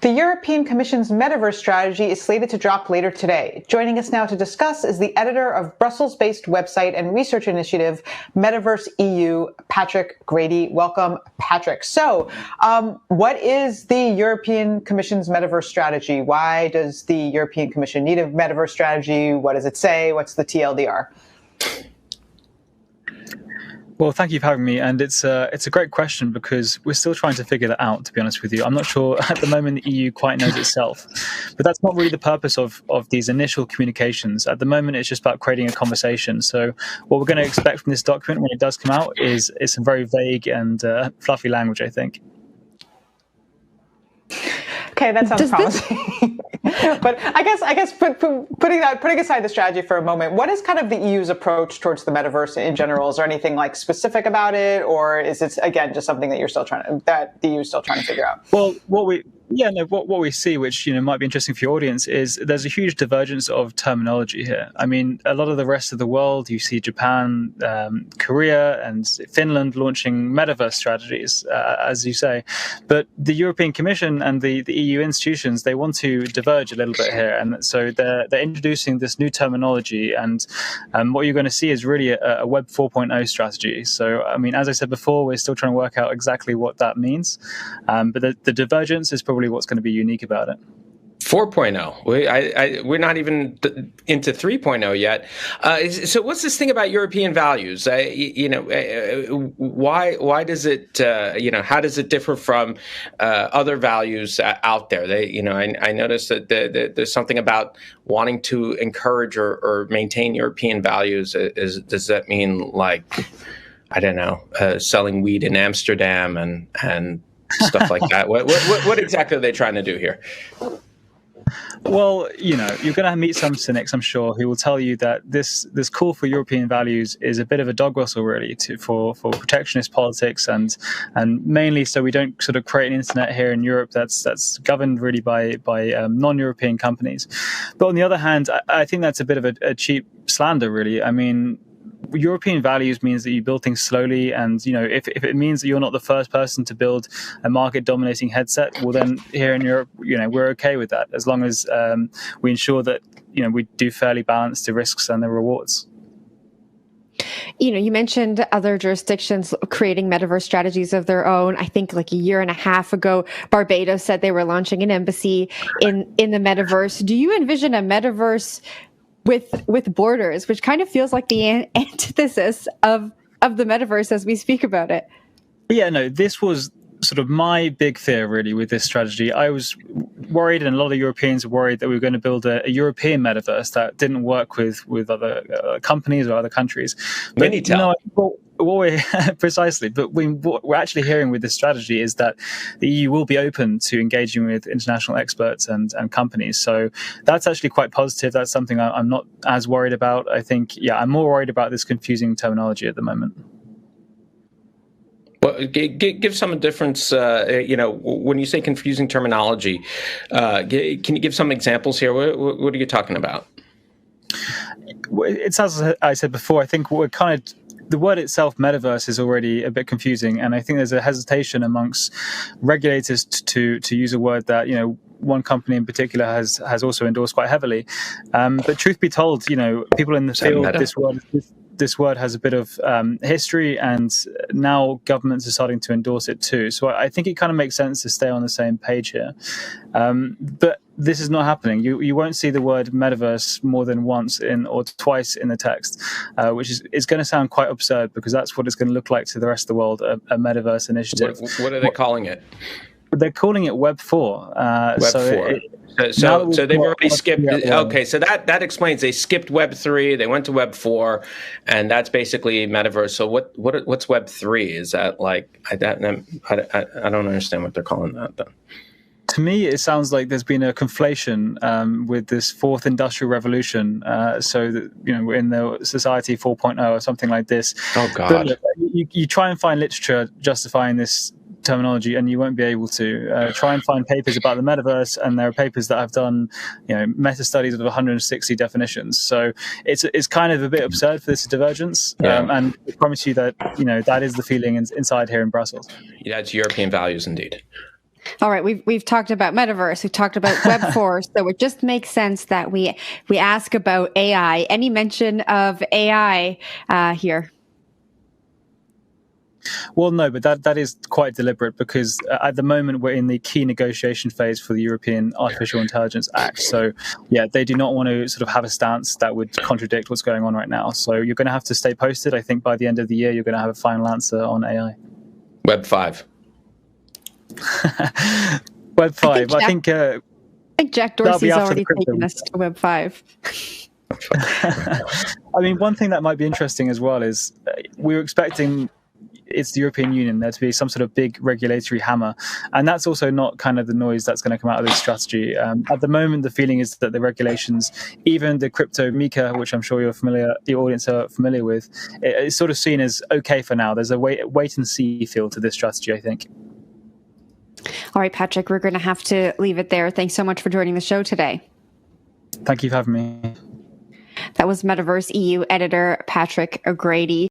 The European Commission's Metaverse strategy is slated to drop later today. Joining us now to discuss is the editor of Brussels-based website and research initiative Metaverse EU, Patrick Grady. Welcome, Patrick. So, what is the European Commission's Metaverse strategy? Why does the European Commission need a Metaverse strategy? What does it say? What's the TLDR? Well, thank you for having me, and it's a great question because we're still trying to figure that out, to be honest with you. I'm not sure at the moment the EU quite knows itself, but that's not really the purpose of these initial communications. At the moment, it's just about creating a conversation. So what we're going to expect from this document when it does come out is some very vague and fluffy language, I think. Okay, that sounds promising. But I guess putting aside the strategy for a moment, what is kind of the EU's approach towards the metaverse in general? Is there anything like specific about it, or is it again just something that the EU is still trying to figure out? Well, what we see, which might be interesting for your audience, is there's a huge divergence of terminology here. I mean, a lot of the rest of the world, you see Japan, Korea, and Finland launching metaverse strategies, as you say, but the European Commission and the EU institutions, they want to diverge a little bit here, and so they're introducing this new terminology, and what you're going to see is really a Web 4.0 strategy. So, I mean, as I said before, we're still trying to work out exactly what that means, but the divergence is probably what's going to be unique about it. 4.0. We're not even into 3.0 yet. So what's this thing about European values? Why does it, how does it differ from other values out there? I noticed that there's something about wanting to encourage or maintain European values. Does that mean, like, I don't know, selling weed in Amsterdam and stuff like that? What exactly are they trying to do here? Well, you're going to meet some cynics, I'm sure, who will tell you that this call for European values is a bit of a dog whistle, really, for protectionist politics, and mainly so we don't sort of create an internet here in Europe that's governed really by non-European companies. But on the other hand, I think that's a bit of a cheap slander, really. I mean, European values means that you build things slowly, and if it means that you're not the first person to build a market-dominating headset, well then here in Europe, we're okay with that, as long as we ensure that we do fairly balance the risks and the rewards. You mentioned other jurisdictions creating metaverse strategies of their own. I think like a year and a half ago, Barbados said they were launching an embassy in the metaverse. Do you envision a metaverse with borders, which kind of feels like the antithesis of the metaverse as we speak about it? Yeah, no, this was sort of my big fear, really, with this strategy. I was worried, and a lot of Europeans were worried, that we were going to build a European metaverse that didn't work with other companies or other countries. But, precisely. But what we're actually hearing with this strategy is that the EU will be open to engaging with international experts and companies. So that's actually quite positive. That's something I'm not as worried about. I think, I'm more worried about this confusing terminology at the moment. Well, give some difference, when you say confusing terminology, can you give some examples here? What are you talking about? It's as I said before, I think the word itself, metaverse, is already a bit confusing, and I think there's a hesitation amongst regulators to use a word that one company in particular has also endorsed quite heavily. But truth be told, people in the field, this word has a bit of history, and now governments are starting to endorse it too. So I think it kind of makes sense to stay on the same page here. But this is not happening. You won't see the word metaverse more than once or twice in the text, which is going to sound quite absurd, because that's what it's going to look like to the rest of the world, a metaverse initiative. What are they calling it? They're calling it Web 4. Web 4. So they've already skipped. Okay, so that explains they skipped Web 3. They went to Web 4, and that's basically metaverse. So what's Web 3? Is that like I don't understand what they're calling that then. To me, it sounds like there's been a conflation with this fourth industrial revolution. So that, we're in the society 4.0 or something like this. Oh God! But look, you try and find literature justifying this terminology, and you won't be able to. Try and find papers about the metaverse, and there are papers that have done, meta studies of 160 definitions. So it's kind of a bit absurd for this divergence. And I promise you that that is the feeling inside here in Brussels. Yeah, it's European values indeed. All right, we've talked about Metaverse, we've talked about Web4, so it just makes sense that we ask about AI. Any mention of AI here? Well, no, but that is quite deliberate because at the moment we're in the key negotiation phase for the European Artificial Intelligence Act. So, yeah, they do not want to sort of have a stance that would contradict what's going on right now. So you're going to have to stay posted. I think by the end of the year, you're going to have a final answer on AI. Web 5. Web 5. I think Jack Dorsey's already taken us to Web 5. I mean, one thing that might be interesting as well is we were expecting it's the European Union there to be some sort of big regulatory hammer, and that's also not kind of the noise that's going to come out of this strategy. At the moment, the feeling is that the regulations, even the crypto MiCA, which I'm sure your audience are familiar with, it's sort of seen as okay for now. There's a wait and see feel to this strategy, I think. All right, Patrick, we're going to have to leave it there. Thanks so much for joining the show today. Thank you for having me. That was Metaverse EU editor Patrick Grady.